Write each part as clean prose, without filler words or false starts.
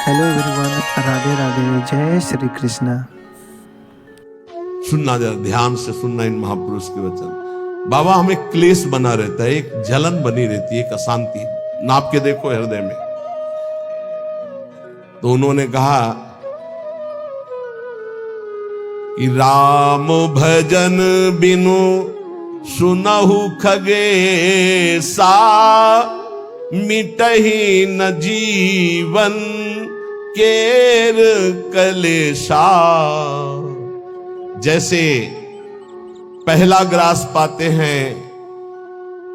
Hello everyone, Radhe Radhe, जय श्री कृष्णा। सुनना, जरा ध्यान से सुनना इन महापुरुष के वचन। बाबा, हमें क्लेश बना रहता है, एक जलन बनी रहती है, एक अशांति। नाप के देखो हृदय में। तो उन्होंने कहा कि राम भजन बिनु सुनहु खगेसा, मिटहि न जीवन केर कलेशा। जैसे पहला ग्रास पाते हैं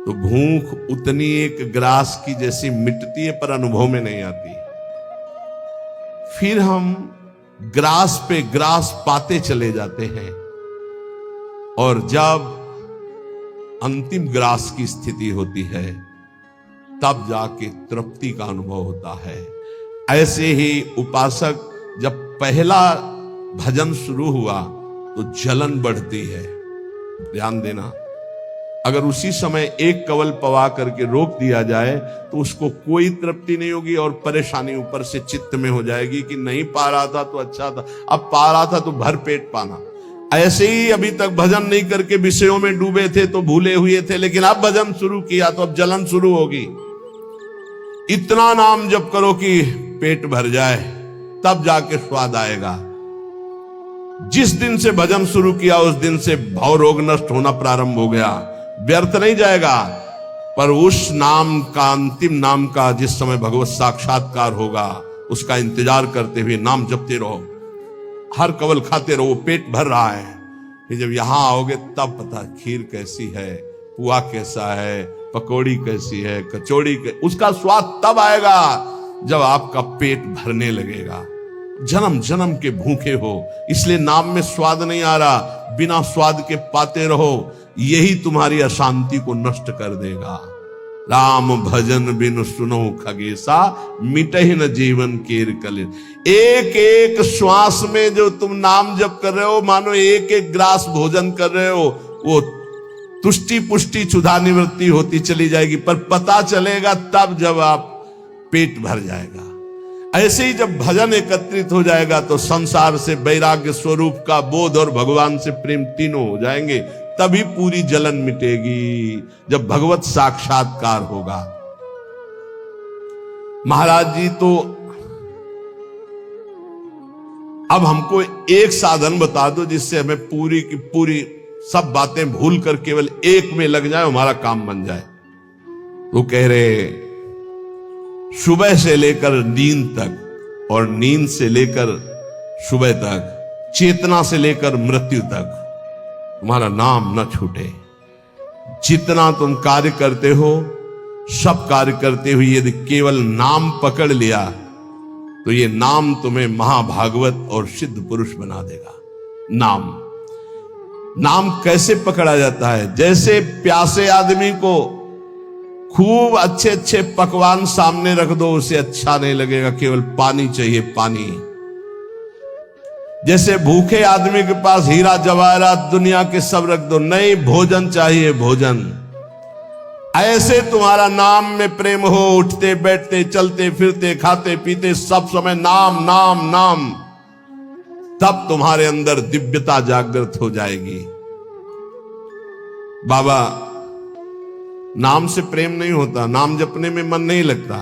तो भूख उतनी एक ग्रास की जैसी मिटती है, पर अनुभव में नहीं आती। फिर हम ग्रास पे ग्रास पाते चले जाते हैं, और जब अंतिम ग्रास की स्थिति होती है तब जाके तृप्ति का अनुभव होता है। ऐसे ही उपासक, जब पहला भजन शुरू हुआ तो जलन बढ़ती है। ध्यान देना, अगर उसी समय एक कवल पवा करके रोक दिया जाए तो उसको कोई तृप्ति नहीं होगी, और परेशानी ऊपर से चित्त में हो जाएगी कि नहीं पा रहा था तो अच्छा था, अब पा रहा था तो भर पेट पाना। ऐसे ही अभी तक भजन नहीं करके विषयों में डूबे थे तो भूले हुए थे, लेकिन अब भजन शुरू किया तो अब जलन शुरू होगी। इतना नाम जप करो कि पेट भर जाए, तब जाके स्वाद आएगा। जिस दिन से भजन शुरू किया उस दिन से भव रोग नष्ट होना प्रारंभ हो गया। व्यर्थ नहीं जाएगा, पर उस नाम का, अंतिम नाम का, जिस समय भगवत साक्षात्कार होगा उसका इंतजार करते हुए नाम जपते रहो, हर कवल खाते रहो। पेट भर रहा है, फिर जब यहां आओगे तब पता खीर कैसी है, पुआ कैसा है, पकौड़ी कैसी है, कचौड़ी उसका स्वाद तब आएगा जब आपका पेट भरने लगेगा। जन्म जन्म के भूखे हो, इसलिए नाम में स्वाद नहीं आ रहा, बिना स्वाद के पाते रहो, यही तुम्हारी अशांति को नष्ट कर देगा। राम भजन बिनु सुनो खगेसा, मिटहि न जीवन केर कलेश। एक एक श्वास में जो तुम नाम जप कर रहे हो, मानो एक एक ग्रास भोजन कर रहे हो, वो तुष्टि पुष्टि क्षुधा निवृत्ति होती चली जाएगी, पर पता चलेगा तब जब आप पेट भर जाएगा। ऐसे ही जब भजन एकत्रित हो जाएगा तो संसार से वैराग्य स्वरूप का बोध और भगवान से प्रेम तीनों हो जाएंगे, तभी पूरी जलन मिटेगी, जब भगवत साक्षात्कार होगा। महाराज जी तो अब हमको एक साधन बता दो जिससे हमें पूरी की पूरी सब बातें भूल कर केवल एक में लग जाए, हमारा काम बन जाए। तो कह रहे, सुबह से लेकर नींद तक और नींद से लेकर सुबह तक, चेतना से लेकर मृत्यु तक तुम्हारा नाम न छूटे। जितना तुम कार्य करते हो, सब कार्य करते हुए यदि केवल नाम पकड़ लिया तो ये नाम तुम्हें महाभागवत और सिद्ध पुरुष बना देगा। नाम कैसे पकड़ा जाता है? जैसे प्यासे आदमी को खूब अच्छे अच्छे पकवान सामने रख दो, उसे अच्छा नहीं लगेगा, केवल पानी चाहिए, पानी। जैसे भूखे आदमी के पास हीरा जवाहरात दुनिया के सब रख दो, नहीं, भोजन चाहिए, भोजन। ऐसे तुम्हारा नाम में प्रेम हो, उठते बैठते चलते फिरते खाते पीते सब समय नाम नाम नाम, तब तुम्हारे अंदर दिव्यता जागृत हो जाएगी। बाबा, नाम से प्रेम नहीं होता, नाम जपने में मन नहीं लगता।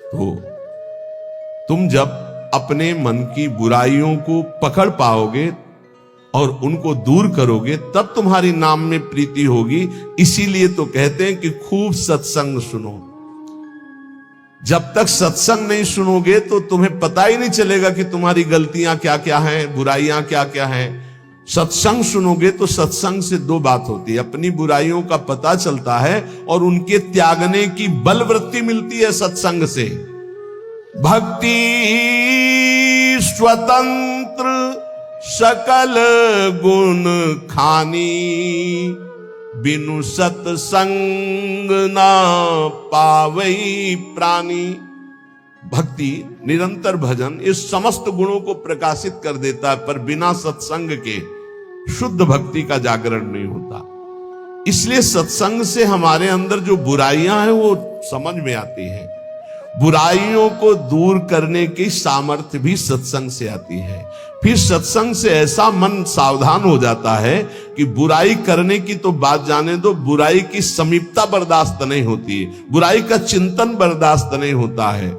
तो तुम जब अपने मन की बुराइयों को पकड़ पाओगे और उनको दूर करोगे, तब तुम्हारी नाम में प्रीति होगी। इसीलिए तो कहते हैं कि खूब सत्संग सुनो। जब तक सत्संग नहीं सुनोगे तो तुम्हें पता ही नहीं चलेगा कि तुम्हारी गलतियां क्या क्या हैं, बुराइयां क्या क्या हैं। सत्संग सुनोगे तो सत्संग से दो बात होती है, अपनी बुराइयों का पता चलता है और उनके त्यागने की बलवृत्ति मिलती है सत्संग से। भक्ति स्वतंत्र सकल गुण खानी, बिनु सत्संग ना पावई प्राणी। भक्ति, निरंतर भजन इस समस्त गुणों को प्रकाशित कर देता है, पर बिना सत्संग के शुद्ध भक्ति का जागरण नहीं होता। इसलिए सत्संग से हमारे अंदर जो बुराइयां हैं वो समझ में आती हैं। बुराइयों को दूर करने की सामर्थ्य भी सत्संग से आती है। फिर सत्संग से ऐसा मन सावधान हो जाता है कि बुराई करने की तो बात जाने दो, बुराई की समीपता बर्दाश्त नहीं होती है, बुराई का चिंतन बर्दाश्त नहीं होता है।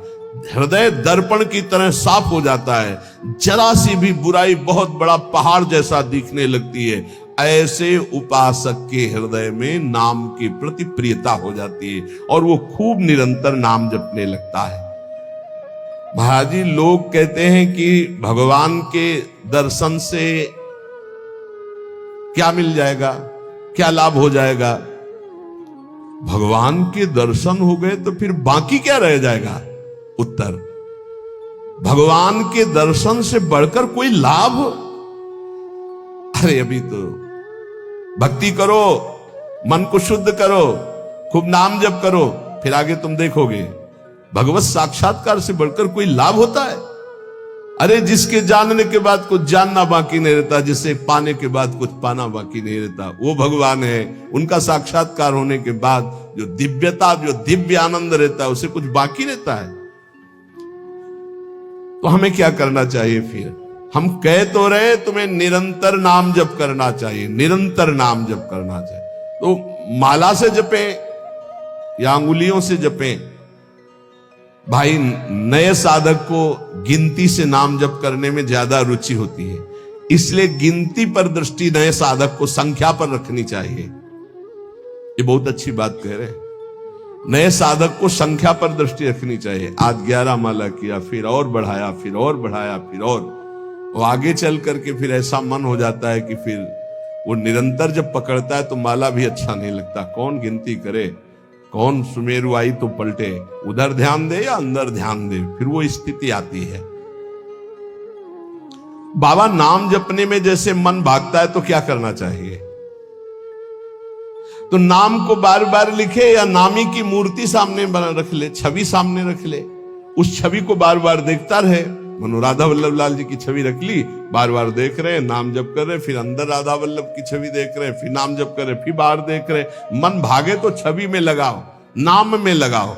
हृदय दर्पण की तरह साफ हो जाता है, जरा सी भी बुराई बहुत बड़ा पहाड़ जैसा दिखने लगती है। ऐसे उपासक के हृदय में नाम के प्रति प्रियता हो जाती है और वो खूब निरंतर नाम जपने लगता है। महाराज जी, लोग कहते हैं कि भगवान के दर्शन से क्या मिल जाएगा, क्या लाभ हो जाएगा। भगवान के दर्शन हो गए तो फिर बाकी क्या रह जाएगा। उत्तर, भगवान के दर्शन से बढ़कर कोई लाभ। अरे अभी तो भक्ति करो, मन को शुद्ध करो, खूब नाम जप करो, फिर आगे तुम देखोगे भगवत साक्षात्कार से बढ़कर कोई लाभ होता है। अरे जिसके जानने के बाद कुछ जानना बाकी नहीं रहता, जिसे पाने के बाद कुछ पाना बाकी नहीं रहता, वो भगवान है। उनका साक्षात्कार होने के बाद जो दिव्यता, जो दिव्य आनंद रहता है, उसे कुछ बाकी रहता है। तो हमें क्या करना चाहिए फिर? हम कह तो रहे तुम्हें निरंतर नाम जप करना चाहिए, निरंतर नाम जप करना चाहिए। तो माला से जपे या अंगुलियों से जपे। भाई, नए साधक को गिनती से नाम जप करने में ज्यादा रुचि होती है, इसलिए गिनती पर दृष्टि नए साधक को संख्या पर रखनी चाहिए। ये बहुत अच्छी बात कह रहे हैं। नए साधक को संख्या पर दृष्टि रखनी चाहिए। आज 11 माला किया, फिर और बढ़ाया, फिर और बढ़ाया, फिर और आगे चल करके फिर ऐसा मन हो जाता है कि फिर वो निरंतर जब पकड़ता है तो माला भी अच्छा नहीं लगता। कौन गिनती करे, कौन सुमेरु आई तो पलटे, उधर ध्यान दे या अंदर ध्यान दे, फिर वो स्थिति आती है। बाबा, नाम जपने में जैसे मन भागता है तो क्या करना चाहिए? तो नाम को बार बार लिखे या नामी की मूर्ति सामने रख ले, छवि सामने रख ले, उस छवि को बार बार देखता रहे। मनो राधा वल्लभ लाल जी की छवि रख ली, बार बार देख रहे हैं, नाम जप कर रहे, फिर अंदर राधा वल्लभ की छवि देख रहे, फिर नाम जप कर रहे, फिर बाहर देख रहे। मन भागे तो छवि में लगाओ, नाम में लगाओ।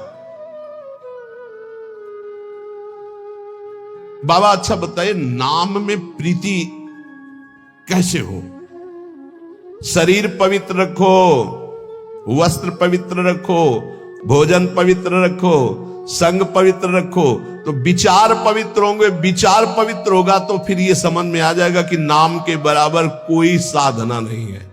बाबा अच्छा बताइए, नाम में प्रीति कैसे हो? शरीर पवित्र रखो, वस्त्र पवित्र रखो, भोजन पवित्र रखो, संग पवित्र रखो, तो विचार पवित्र होंगे। विचार पवित्र होगा तो फिर ये समझ में आ जाएगा कि नाम के बराबर कोई साधना नहीं है,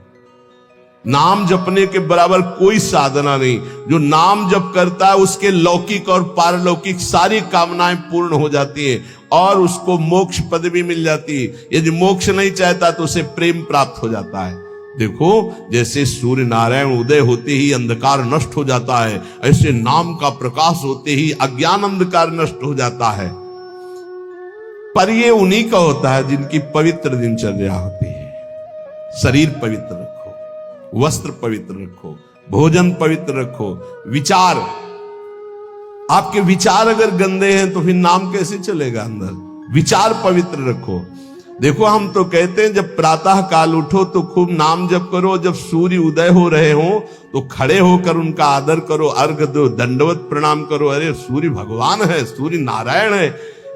नाम जपने के बराबर कोई साधना नहीं। जो नाम जप करता है उसके लौकिक और पारलौकिक सारी कामनाएं पूर्ण हो जाती हैं और उसको मोक्ष पदवी मिल जाती है। यदि मोक्ष नहीं चाहता तो उसे प्रेम प्राप्त हो जाता है। देखो, जैसे सूर्य नारायण उदय होते ही अंधकार नष्ट हो जाता है, ऐसे नाम का प्रकाश होते ही अज्ञान अंधकार नष्ट हो जाता है। पर ये उन्हीं का होता है जिनकी पवित्र दिनचर्या होती है। शरीर पवित्र रखो, वस्त्र पवित्र रखो, भोजन पवित्र रखो, विचार, आपके विचार अगर गंदे हैं तो फिर नाम कैसे चलेगा अंदर? विचार पवित्र रखो। देखो, हम तो कहते हैं जब प्रातः काल उठो तो खूब नाम जप करो, जब सूर्य उदय हो रहे हो तो खड़े होकर उनका आदर करो, अर्घ दो, दंडवत प्रणाम करो। अरे सूर्य भगवान है, सूर्य नारायण है।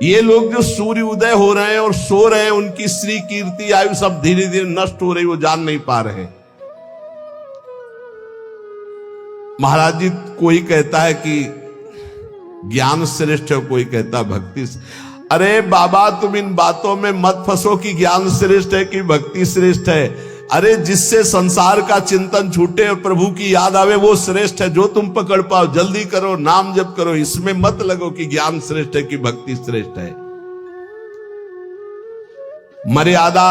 ये लोग जो सूर्य उदय हो रहे हैं और सो रहे हैं, उनकी श्री कीर्ति आयु सब धीरे धीरे नष्ट हो रही, वो जान नहीं पा रहे। महाराज जी, कोई कहता है कि ज्ञान श्रेष्ठ है, कोई कहता भक्ति। अरे बाबा, तुम इन बातों में मत फंसो कि ज्ञान श्रेष्ठ है कि भक्ति श्रेष्ठ है। अरे जिससे संसार का चिंतन छूटे और प्रभु की याद आवे वो श्रेष्ठ है। जो तुम पकड़ पाओ जल्दी करो, नाम जप करो, इसमें मत लगो कि ज्ञान श्रेष्ठ है कि भक्ति श्रेष्ठ है। मर्यादा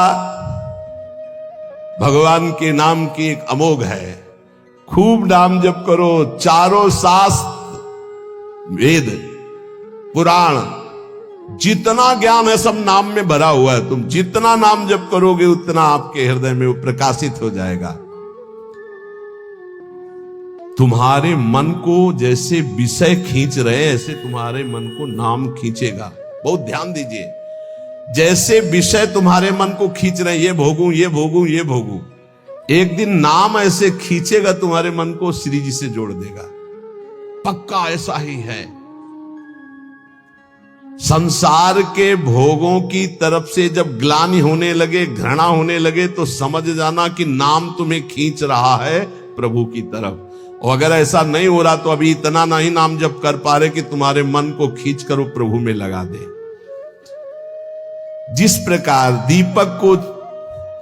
भगवान के नाम की एक अमोघ है। खूब नाम जप करो, चारों शास्त्र, वेद, पुराण, जितना ज्ञान है सब नाम में भरा हुआ है। तुम जितना नाम जप करोगे उतना आपके हृदय में वो प्रकाशित हो जाएगा। तुम्हारे मन को जैसे विषय खींच रहे हैं, ऐसे तुम्हारे मन को नाम खींचेगा। बहुत ध्यान दीजिए, जैसे विषय तुम्हारे मन को खींच रहे हैं, ये भोगूं, ये भोगूं, ये भोगूं, एक दिन नाम ऐसे खींचेगा तुम्हारे मन को, श्री जी से जोड़ देगा। पक्का ऐसा ही है। संसार के भोगों की तरफ से जब ग्लानि होने लगे, घृणा होने लगे, तो समझ जाना कि नाम तुम्हें खींच रहा है प्रभु की तरफ। और अगर ऐसा नहीं हो रहा तो अभी इतना नहीं नाम जप कर पा रहे कि तुम्हारे मन को खींच कर वो प्रभु में लगा दे। जिस प्रकार दीपक को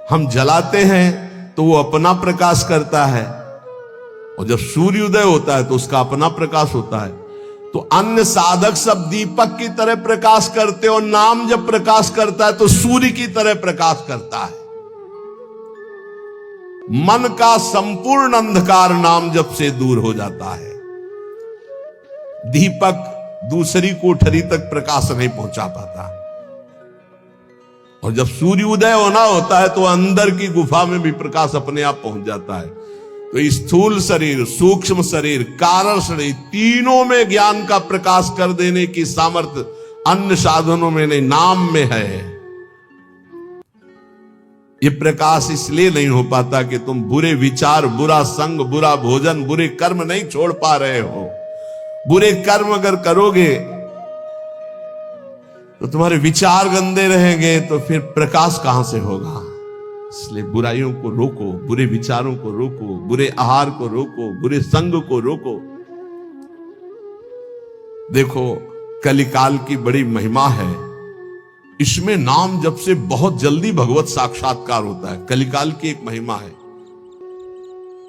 हम जलाते हैं तो वो अपना प्रकाश करता है, और जब सूर्योदय होता है तो उसका अपना प्रकाश होता है। तो अन्य साधक सब दीपक की तरह प्रकाश करते, और नाम जब प्रकाश करता है तो सूर्य की तरह प्रकाश करता है। मन का संपूर्ण अंधकार नाम जप से दूर हो जाता है। दीपक दूसरी कोठरी तक प्रकाश नहीं पहुंचा पाता, और जब सूर्योदय होना होता है तो अंदर की गुफा में भी प्रकाश अपने आप पहुंच जाता है। तो स्थूल शरीर, सूक्ष्म शरीर, कारण शरीर, तीनों में ज्ञान का प्रकाश कर देने की सामर्थ्य अन्य साधनों में नहीं, नाम में है। ये प्रकाश इसलिए नहीं हो पाता कि तुम बुरे विचार, बुरा संग, बुरा भोजन, बुरे कर्म नहीं छोड़ पा रहे हो। बुरे कर्म अगर करोगे तो तुम्हारे विचार गंदे रहेंगे, तो फिर प्रकाश कहां से होगा। इसलिए बुराइयों को रोको, बुरे विचारों को रोको, बुरे आहार को रोको, बुरे संग को रोको। देखो, कलिकाल की बड़ी महिमा है, इसमें नाम जप से बहुत जल्दी भगवत साक्षात्कार होता है। कलिकाल की एक महिमा है,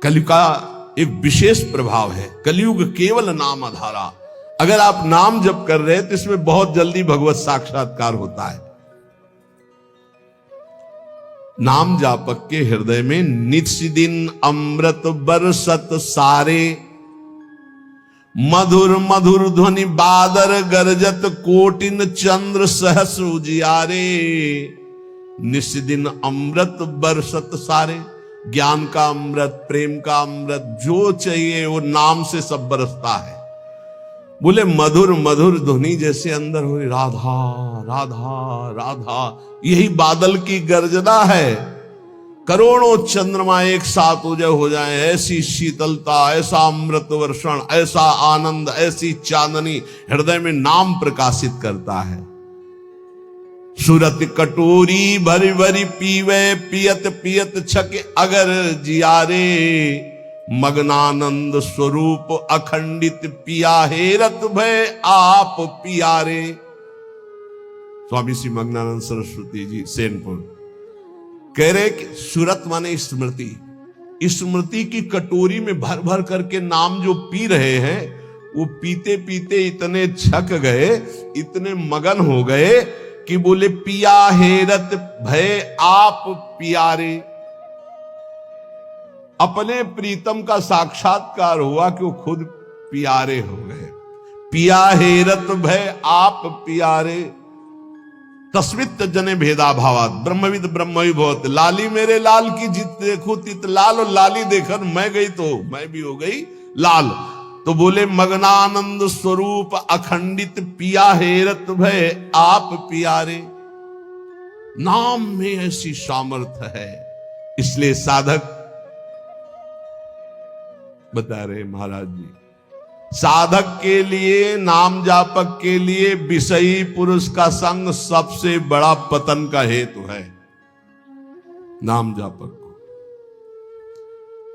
कलि का एक विशेष प्रभाव है। कलयुग केवल नाम आधारा। अगर आप नाम जप कर रहे हैं तो इसमें बहुत जल्दी भगवत साक्षात्कार होता है। नाम जापक के हृदय में नित्य दिन अमृत बरसत सारे, मधुर मधुर ध्वनि बादर गरजत कोटिन चंद्र सहस्र उजियारे। नित्य दिन अमृत बरसत सारे, ज्ञान का अमृत, प्रेम का अमृत, जो चाहिए वो नाम से सब बरसता है। बोले मधुर मधुर ध्वनि जैसे अंदर हो, राधा राधा राधा, यही बादल की गर्जना है। करोड़ों चंद्रमा एक साथ उदय हो जाए, ऐसी शीतलता, ऐसा अमृत वर्षण, ऐसा आनंद, ऐसी चांदनी हृदय में नाम प्रकाशित करता है। सुरत कटोरी भरी भरी पीवे, पियत पियत छक अगर जियारे। मग्नानंद स्वरूप अखंडित पिया हेरत भय आप पियारे। स्वामी श्री मग्नानंद सरस्वती जी सेनपुर कह रहे कि सुरत माने स्मृति, स्मृति की कटोरी में भर भर करके नाम जो पी रहे हैं, वो पीते पीते इतने छक गए, इतने मगन हो गए कि बोले पिया हेरत भय आप पियारे। अपने प्रीतम का साक्षात्कार हुआ कि वो खुद प्यारे हो गए। पिया हेरत भय आप प्यारे, तस्मित जने भेदा भावात, ब्रह्मविद ब्रह्मवि भवत। लाली मेरे लाल की जित देखो तित लाल, और लाली देखकर मैं गई तो मैं भी हो गई लाल। तो बोले मग्नानंद स्वरूप अखंडित पिया हेरत भय आप प्यारे। नाम में ऐसी सामर्थ्य है, इसलिए साधक बता रहे महाराज जी, साधक के लिए, नाम जापक के लिए विषयी पुरुष का संग सबसे बड़ा पतन का हेतु है। नाम जापक को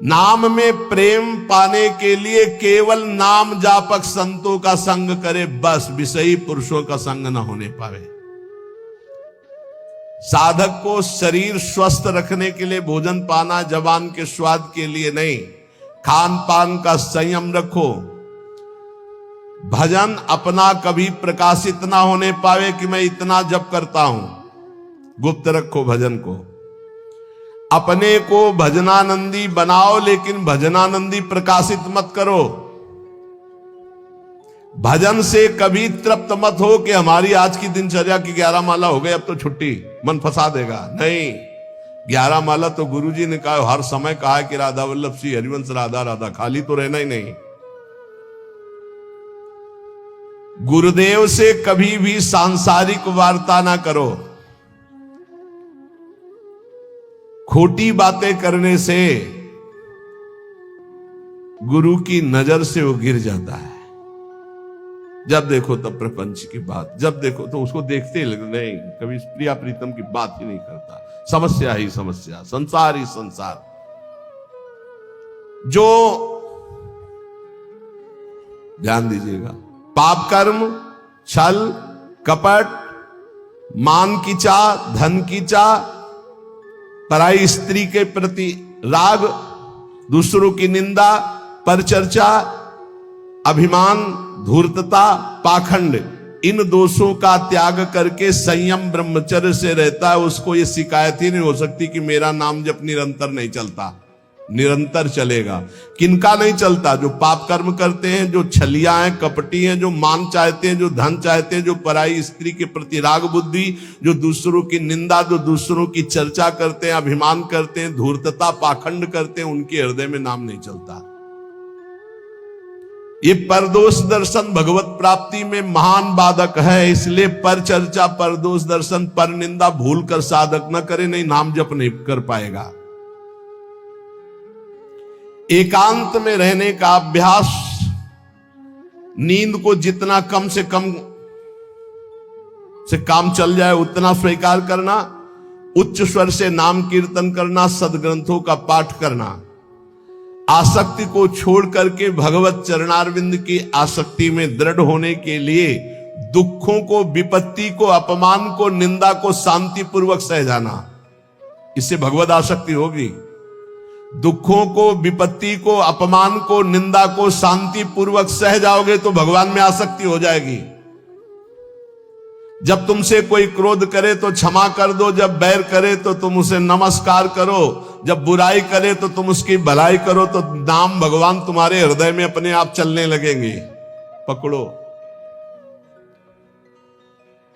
नाम में प्रेम पाने के लिए केवल नाम जापक संतों का संग करे, बस विषयी पुरुषों का संग न होने पावे। साधक को शरीर स्वस्थ रखने के लिए भोजन पाना, जबान के स्वाद के लिए नहीं, खान पान का संयम रखो। भजन अपना कभी प्रकाशित ना होने पावे कि मैं इतना जप करता हूं, गुप्त रखो भजन को। अपने को भजनानंदी बनाओ, लेकिन भजनानंदी प्रकाशित मत करो। भजन से कभी तृप्त मत हो कि हमारी आज की दिनचर्या की 11 माला हो गई, अब तो छुट्टी, मन फंसा देगा। नहीं, 11 माला तो गुरुजी ने कहा, हर समय कहा कि राधा वल्लभ श्री हरिवंश राधा राधा, खाली तो रहना ही नहीं। गुरुदेव से कभी भी सांसारिक वार्ता ना करो। खोटी बातें करने से गुरु की नजर से वो गिर जाता है। जब देखो तब प्रपंच की बात, जब देखो तो उसको देखते ही लगे नहीं, कभी प्रिया प्रीतम की बात ही नहीं करता, समस्या ही समस्या, संसार ही संसार। जो ध्यान दीजिएगा, पाप कर्म, छल कपट, मान की चाह, धन की चाह, पराई स्त्री के प्रति राग, दूसरों की निंदा, परचर्चा, अभिमान, धूर्तता, पाखंड, इन दोषों का त्याग करके संयम ब्रह्मचर्य से रहता है, उसको ये शिकायत ही नहीं हो सकती कि मेरा नाम जब निरंतर नहीं चलता। निरंतर चलेगा। किनका नहीं चलता? जो पाप कर्म करते हैं, जो छलिया हैं, कपटी हैं, जो मान चाहते हैं, जो धन चाहते हैं, जो पराई स्त्री के प्रति राग बुद्धि, जो दूसरों की निंदा, जो दूसरों की चर्चा करते हैं, अभिमान करते हैं, धूर्तता, पाखंड करते हैं, उनके हृदय में नाम नहीं चलता। ये परदोष दर्शन भगवत प्राप्ति में महान बाधक है। इसलिए पर चर्चा, परदोष दर्शन, पर निंदा भूल कर साधक न करे, नहीं नाम जप नहीं कर पाएगा। एकांत में रहने का अभ्यास, नींद को जितना कम से कम से काम चल जाए उतना स्वीकार करना, उच्च स्वर से नाम कीर्तन करना, सदग्रंथों का पाठ करना, आसक्ति को छोड़ करके भगवत चरणारविंद की आसक्ति में दृढ़ होने के लिए दुखों को, विपत्ति को, अपमान को, निंदा को शांतिपूर्वक सह जाना, इससे भगवत आसक्ति होगी। दुखों को, विपत्ति को, अपमान को, निंदा को शांति पूर्वक सह जाओगे तो भगवान में आसक्ति हो जाएगी। जब तुमसे कोई क्रोध करे तो क्षमा कर दो, जब बैर करे तो तुम उसे नमस्कार करो, जब बुराई करे तो तुम उसकी भलाई करो, तो नाम भगवान तुम्हारे हृदय में अपने आप चलने लगेंगे। पकड़ो।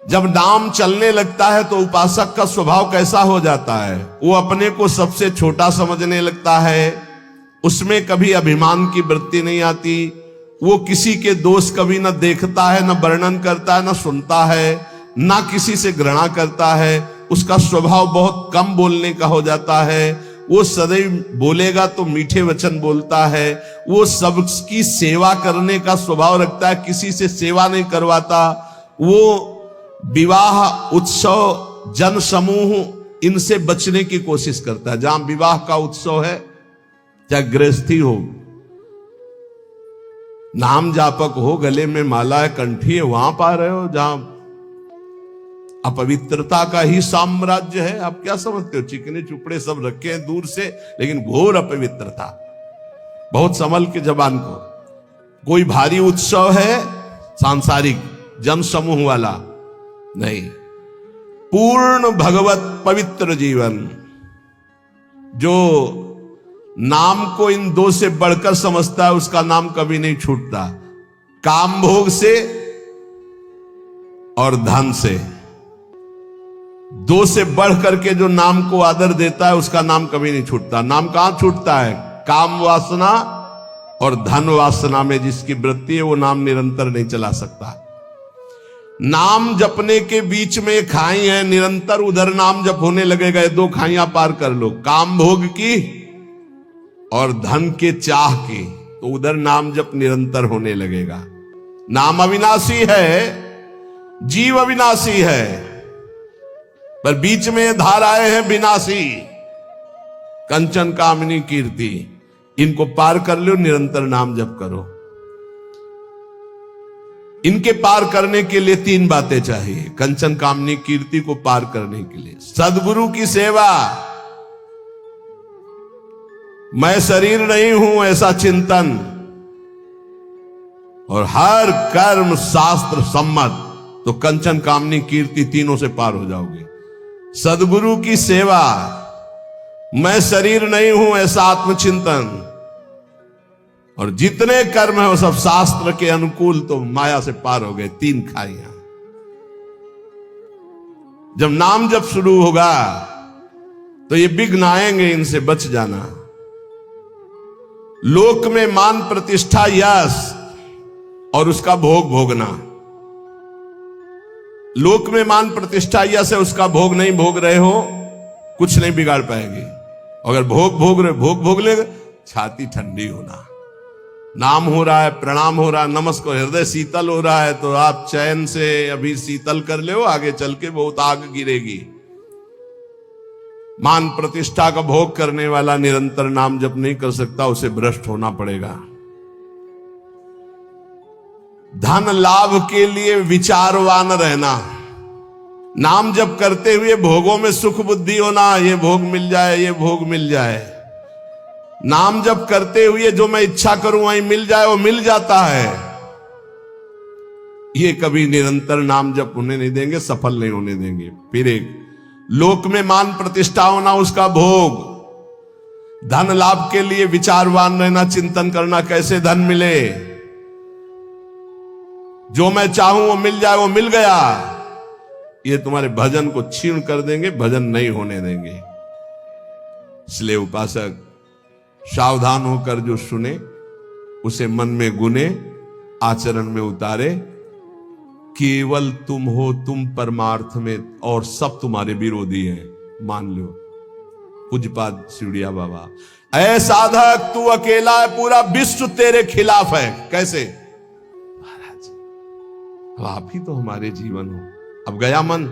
जब नाम चलने लगता है तो उपासक का स्वभाव कैसा हो जाता है? वो अपने को सबसे छोटा समझने लगता है, उसमें कभी अभिमान की वृत्ति नहीं आती, वो किसी के दोष कभी न देखता है, न वर्णन करता है, न सुनता है, न किसी से घृणा करता है। उसका स्वभाव बहुत कम बोलने का हो जाता है। वो सदैव बोलेगा तो मीठे वचन बोलता है। वो सबकी सेवा करने का स्वभाव रखता है, किसी से सेवा नहीं करवाता। वो विवाह, उत्सव, जन समूह, इनसे बचने की कोशिश करता है। जहां विवाह का उत्सव है, चाहे गृहस्थी हो, नाम जापक हो, गले में माला है, कंठी है, वहां पा रहे हो जहां अपवित्रता का ही साम्राज्य है। आप क्या समझते हो? चिकने चुपड़े सब रखे हैं दूर से, लेकिन घोर अपवित्रता। बहुत संभल के जबान को। कोई भारी उत्सव है, सांसारिक जन समूह वाला नहीं, पूर्ण भगवत पवित्र जीवन। जो नाम को इन दो से बढ़कर समझता है, उसका नाम कभी नहीं छूटता। काम भोग से और धन से, दो से बढ़ करके जो नाम को आदर देता है, उसका नाम कभी नहीं छूटता। नाम कहां छूटता है? काम वासना और धन वासना में जिसकी वृत्ति है, वो नाम निरंतर नहीं चला सकता। नाम जपने के बीच में खाई है, निरंतर उधर नाम जप होने लगेगा। दो खाइयां पार कर लो, काम भोग की और धन के चाह की, तो उधर नाम जप निरंतर होने लगेगा। नाम अविनाशी है, जीव अविनाशी है, पर बीच में धाराएं हैं विनाशी। कंचन, कामिनी, कीर्ति, इनको पार कर लो, निरंतर नाम जप करो। इनके पार करने के लिए तीन बातें चाहिए। कंचन, कामनी, कीर्ति को पार करने के लिए सदगुरु की सेवा, मैं शरीर नहीं हूं ऐसा चिंतन, और हर कर्म शास्त्र सम्मत, तो कंचन, कामनी, कीर्ति तीनों से पार हो जाओगे। सदगुरु की सेवा, मैं शरीर नहीं हूं ऐसा आत्मचिंतन, और जितने कर्म है वो सब शास्त्र के अनुकूल, तो माया से पार हो गए। तीन खाइयां। जब नाम जब शुरू होगा तो ये विघ्न आएंगे, इनसे बच जाना। लोक में मान, प्रतिष्ठा, यश और उसका भोग भोगना। लोक में मान, प्रतिष्ठा, यश है, उसका भोग नहीं भोग रहे हो, कुछ नहीं बिगाड़ पाएंगे। अगर भोग भोग रहे, भोग भोग ले, छाती ठंडी होना, नाम हो रहा है, प्रणाम हो रहा है, नमस्कार, हृदय शीतल हो रहा है, तो आप चैन से अभी शीतल कर ले, आगे चल के बहुत आग गिरेगी। मान प्रतिष्ठा का भोग करने वाला निरंतर नाम जप नहीं कर सकता, उसे भ्रष्ट होना पड़ेगा। धन लाभ के लिए विचारवान रहना, नाम जप करते हुए भोगों में सुख बुद्धि होना, ये भोग मिल जाए, ये भोग मिल जाए। नाम जप करते हुए जो मैं इच्छा करूं वही मिल जाए, वो मिल जाता है। ये कभी निरंतर नाम जप होने नहीं देंगे, सफल नहीं होने देंगे। फिर एक लोक में मान प्रतिष्ठा होना, उसका भोग। धन लाभ के लिए विचारवान रहना, चिंतन करना कैसे धन मिले, जो मैं चाहूं वो मिल जाए, वो मिल गया। ये तुम्हारे भजन को क्षीण कर देंगे, भजन नहीं होने देंगे। इसलिए उपासक सावधान होकर जो सुने उसे मन में गुने, आचरण में उतारे। केवल तुम हो, तुम परमार्थ में, और सब तुम्हारे विरोधी हैं, मान लो। पूज्यपाद शिवड़िया बाबा, ऐ साधक तू अकेला है, पूरा विश्व तेरे खिलाफ है। कैसे महाराज, अब आप ही तो हमारे जीवन हो। अब गया मन,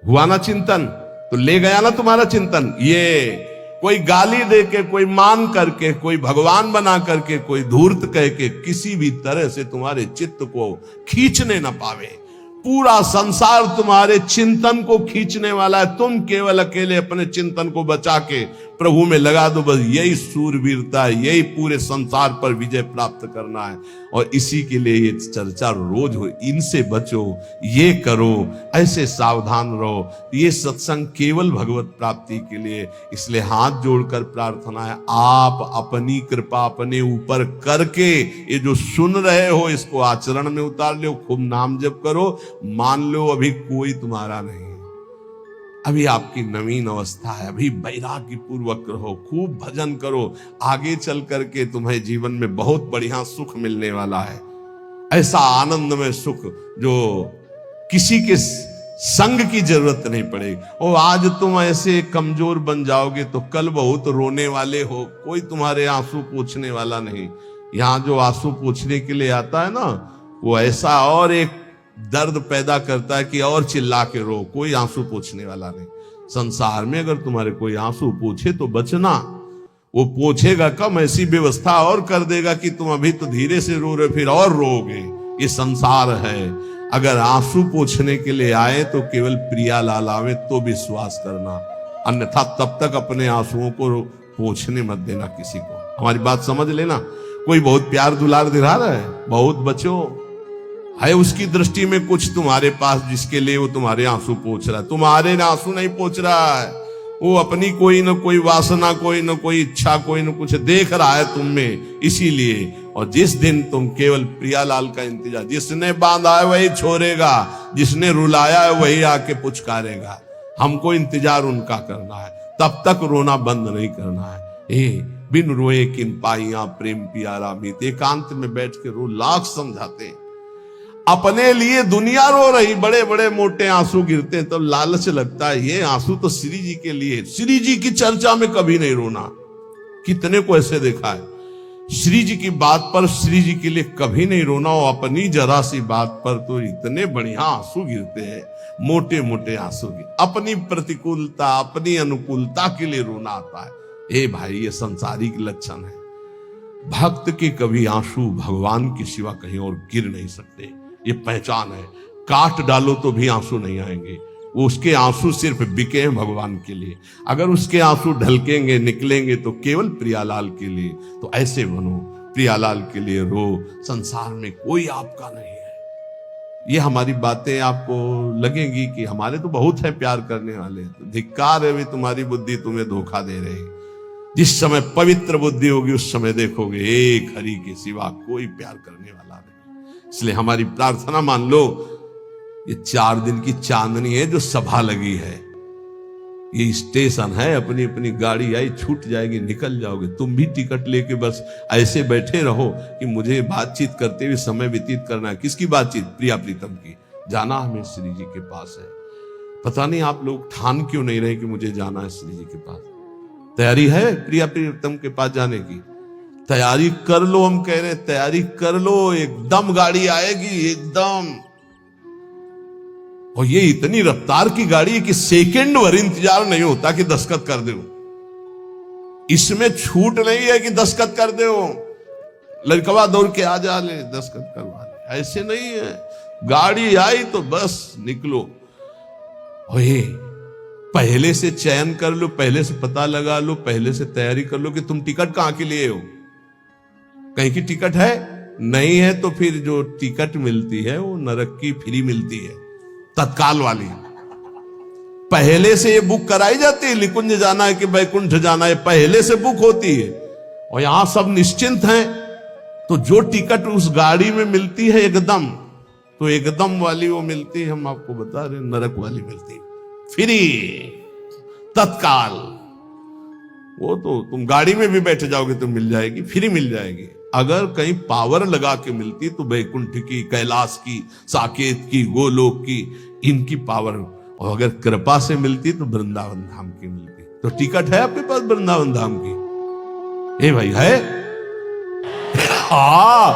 हुआ ना चिंतन, तो ले गया ना तुम्हारा चिंतन। ये कोई गाली दे के, कोई मान करके, कोई भगवान बना करके, कोई धूर्त कह के किसी भी तरह से तुम्हारे चित्त को खींचने ना पावे। पूरा संसार तुम्हारे चिंतन को खींचने वाला है, तुम केवल अकेले अपने चिंतन को बचा के प्रभु में लगा दो। बस यही सूरवीरता है, यही पूरे संसार पर विजय प्राप्त करना है। और इसी के लिए ये चर्चा रोज हो, इनसे बचो, ये करो, ऐसे सावधान रहो। ये सत्संग केवल भगवत प्राप्ति के लिए। इसलिए हाथ जोड़कर प्रार्थना है, आप अपनी कृपा अपने ऊपर करके ये जो सुन रहे हो इसको आचरण में उतार लो। खूब नाम जप करो। मान लो अभी कोई तुम्हारा नहीं, अभी आपकी नवीन अवस्था है, अभी वैराग्य पूर्वक रहो, खूब भजन करो। आगे चल करके तुम्हें जीवन में बहुत बढ़िया सुख मिलने वाला है। ऐसा आनंदमय सुख जो किसी के संग की जरूरत नहीं पड़ेगी। और आज तुम ऐसे कमजोर बन जाओगे तो कल बहुत रोने वाले हो, कोई तुम्हारे आंसू पोंछने वाला नहीं। यहां जो आंसू पोंछने के लिए आता है ना, वो ऐसा और एक दर्द पैदा करता है कि और चिल्ला के रो, कोई आंसू पोंछने वाला नहीं। संसार में अगर तुम्हारे कोई आंसू पूछे तो बचना, वो पूछेगा कम, ऐसी व्यवस्था और कर देगा कि तुम अभी तो धीरे से रो रहे, फिर और रोगे। ये संसार है। अगर आंसू पोंछने के लिए आए तो केवल प्रियालाल आवे तो विश्वास करना, अन्यथा तब तक अपने आंसुओं को पोंछने मत देना किसी को। हमारी बात समझ लेना। कोई बहुत प्यार दुलार दिला रहा है, बहुत बचो, है उसकी दृष्टि में कुछ तुम्हारे पास जिसके लिए वो तुम्हारे आंसू पोंछ रहा है। तुम्हारे आंसू नहीं पोंछ रहा है, वो अपनी कोई न कोई वासना, कोई न कोई इच्छा, कोई न कुछ देख रहा है तुम में, इसीलिए। और जिस दिन तुम केवल प्रियालाल का इंतजार, जिसने बांधा है वही छोड़ेगा, जिसने रुलाया है वही आके पुचकारेगा। हमको इंतजार उनका करना है, तब तक रोना बंद नहीं करना है। बिन रोए किन पाइया प्रेम प्यारा मीत, एकांत में बैठ के रो, लाख समझाते। अपने लिए दुनिया रो रही, बड़े बड़े मोटे आंसू गिरते हैं, तब लालच लगता है ये आंसू तो श्री जी के लिए। श्री जी की चर्चा में कभी नहीं रोना। कितने को ऐसे देखा है, श्री जी की बात पर, श्री जी के लिए कभी नहीं रोना। और अपनी जरा सी बात पर तो इतने बढ़िया आंसू गिरते हैं, मोटे मोटे आंसू गिर। अपनी प्रतिकूलता, अपनी अनुकूलता के लिए रोना आता है। भाई, ये संसारिक लक्षण है। भक्त के कभी आंसू भगवान के सिवा कहीं और गिर नहीं सकते, ये पहचान है। काट डालो तो भी आंसू नहीं आएंगे, वो उसके आंसू सिर्फ बिके हैं भगवान के लिए। अगर उसके आंसू ढलकेंगे, निकलेंगे तो केवल प्रियालाल के लिए। तो ऐसे बनो, प्रियालाल के लिए रो। संसार में कोई आपका नहीं है। ये हमारी बातें आपको लगेंगी कि हमारे तो बहुत है प्यार करने वाले, तो धिक्कार है भी तुम्हारी बुद्धि तुम्हें धोखा दे रही। जिस समय पवित्र बुद्धि होगी उस समय देखोगे एक हरि के सिवा कोई प्यार करने वाला नहीं। इसलिए हमारी प्रार्थना मान लो, ये 4 दिन की चांदनी है जो सभा लगी है, ये स्टेशन है। अपनी अपनी गाड़ी आई, छूट जाएगी, निकल जाओगे। तुम भी टिकट लेके बस ऐसे बैठे रहो कि मुझे बातचीत करते हुए समय व्यतीत करना है। किसकी बातचीत? प्रिया प्रीतम की। जाना हमें श्री जी के पास है। पता नहीं आप लोग ठान क्यों नहीं रहे कि मुझे जाना है श्री जी के पास। तैयारी है प्रिया प्रीतम के पास जाने की? तैयारी कर लो, हम कह रहे तैयारी कर लो, एकदम गाड़ी आएगी एकदम। और ये इतनी रफ्तार की गाड़ी है कि सेकंड भर इंतजार नहीं होता कि दस्तखत कर दो। इसमें छूट नहीं है कि दस्तखत कर दो, लड़कवा दौड़ के आ जा ले दस्तखत करवा ले, ऐसे नहीं है। गाड़ी आई तो बस निकलो। और ये पहले से चयन कर लो, पहले से पता लगा लो, पहले से तैयारी कर लो कि तुम टिकट कहां के लिए हो। कहीं की टिकट है नहीं है तो फिर जो टिकट मिलती है वो नरक की फ्री मिलती है, तत्काल वाली। पहले से ये बुक कराई जाती है, निकुंज जाना है कि बैकुंठ जाना है, पहले से बुक होती है। और यहां सब निश्चिंत हैं, तो जो टिकट उस गाड़ी में मिलती है एकदम, तो एकदम वाली वो मिलती है, हम आपको बता रहे नरक वाली मिलती है फ्री, तत्काल। वो तो तुम गाड़ी में भी बैठ जाओगे तो मिल जाएगी, फ्री मिल जाएगी। अगर कहीं पावर लगा के मिलती तो बैकुंठ की, कैलाश की, साकेत की, गोलोक की, इनकी पावर। और अगर कृपा से मिलती तो वृंदावन धाम की मिलती। तो टिकट है आपके पास वृंदावन धाम की? ए भाई है? हाँ,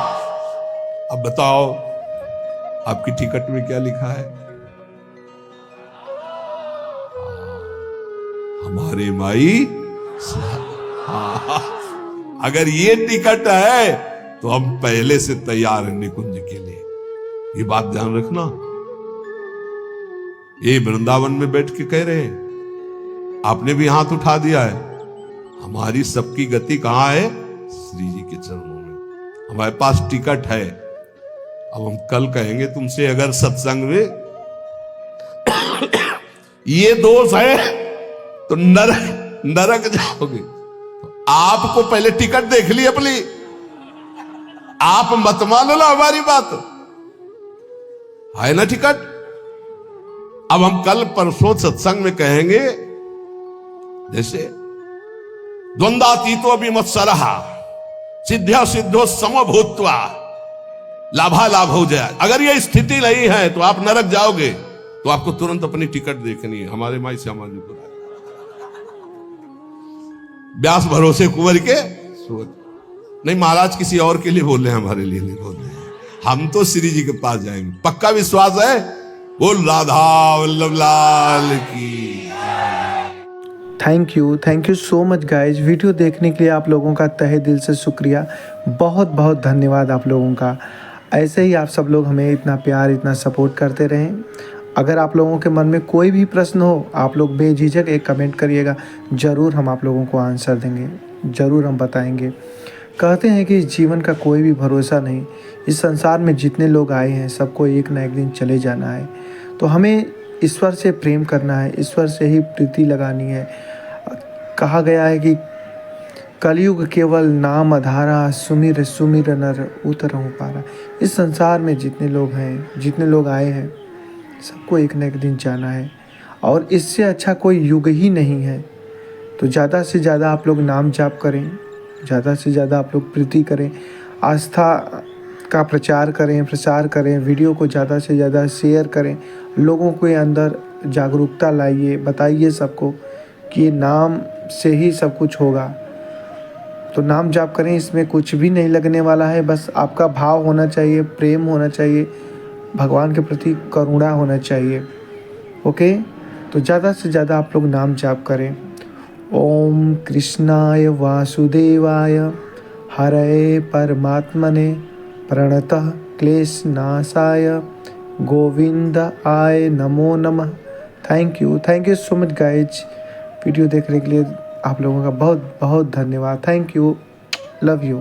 अब बताओ आपकी टिकट में क्या लिखा है? हमारे माई। हाँ, अगर ये टिकट है तो हम पहले से तैयार हैं निकुंज के लिए। ये बात ध्यान रखना। ये वृंदावन में बैठ के कह रहे हैं, आपने भी हाथ उठा दिया है। हमारी सबकी गति कहां है? श्री जी के चरणों में। हमारे पास टिकट है। अब हम कल कहेंगे तुमसे, अगर सत्संग में ये दोष है तो नरक जाओगे। आपको पहले टिकट देख ली अपनी, आप मत मान लो हमारी बात, है ना टिकट। अब हम कल परसों सत्संग में कहेंगे, जैसे द्वंद्वातीतो विमत्सरः सिद्ध्यो सिद्धो समभूत्वा लाभालाभ हो जाए। अगर ये स्थिति नहीं है तो आप नरक जाओगे। तो आपको तुरंत अपनी टिकट देखनी है। हमारे माई श्यामा जी को व्यास भरोसे कुंवर के नहीं, महाराज किसी और के लिए बोल रहे हैं, हमारे लिए नहीं बोल रहे हैं। हम तो श्री जी के पास जाएंगे, पक्का विश्वास है। बोल राधा वल्लभ लाल की। Thank you so much guys. Video देखने के लिए आप लोगों का तहे दिल से शुक्रिया, बहुत बहुत धन्यवाद आप लोगों का। ऐसे ही आप सब लोग हमें इतना प्यार, इतना सपोर्ट करते रहें। अगर आप लोगों के मन में कोई भी प्रश्न हो, आप लोग बेझिझक एक कमेंट करिएगा, ज़रूर हम आप लोगों को आंसर देंगे, ज़रूर हम बताएंगे। कहते हैं कि इस जीवन का कोई भी भरोसा नहीं। इस संसार में जितने लोग आए हैं सबको एक ना एक दिन चले जाना है। तो हमें ईश्वर से प्रेम करना है, ईश्वर से ही प्रीति लगानी है। कहा गया है कि कलयुग केवल नाम आधारा, सुमिर सुमिर नर उतरहु पारा। इस संसार में जितने लोग हैं, जितने लोग आए हैं, सबको एक न एक दिन जाना है, और इससे अच्छा कोई युग ही नहीं है। तो ज़्यादा से ज़्यादा आप लोग नाम जाप करें, ज़्यादा से ज़्यादा आप लोग प्रीति करें, आस्था का प्रचार करें, वीडियो को ज़्यादा से ज़्यादा शेयर करें, लोगों के अंदर जागरूकता लाइए, बताइए सबको कि ये नाम से ही सब कुछ होगा। तो नाम जाप करें, इसमें कुछ भी नहीं लगने वाला है। बस आपका भाव होना चाहिए, प्रेम होना चाहिए, भगवान के प्रति करुणा होना चाहिए। ओके, तो ज़्यादा से ज़्यादा आप लोग नाम जाप करें। ओम कृष्णाय वासुदेवाय हरये परमात्मने प्रणतः क्लेशनाशाय गोविंद आय नमो नमः। Thank you so much guys. Video देखने के लिए आप लोगों का बहुत बहुत धन्यवाद। Thank you, love you.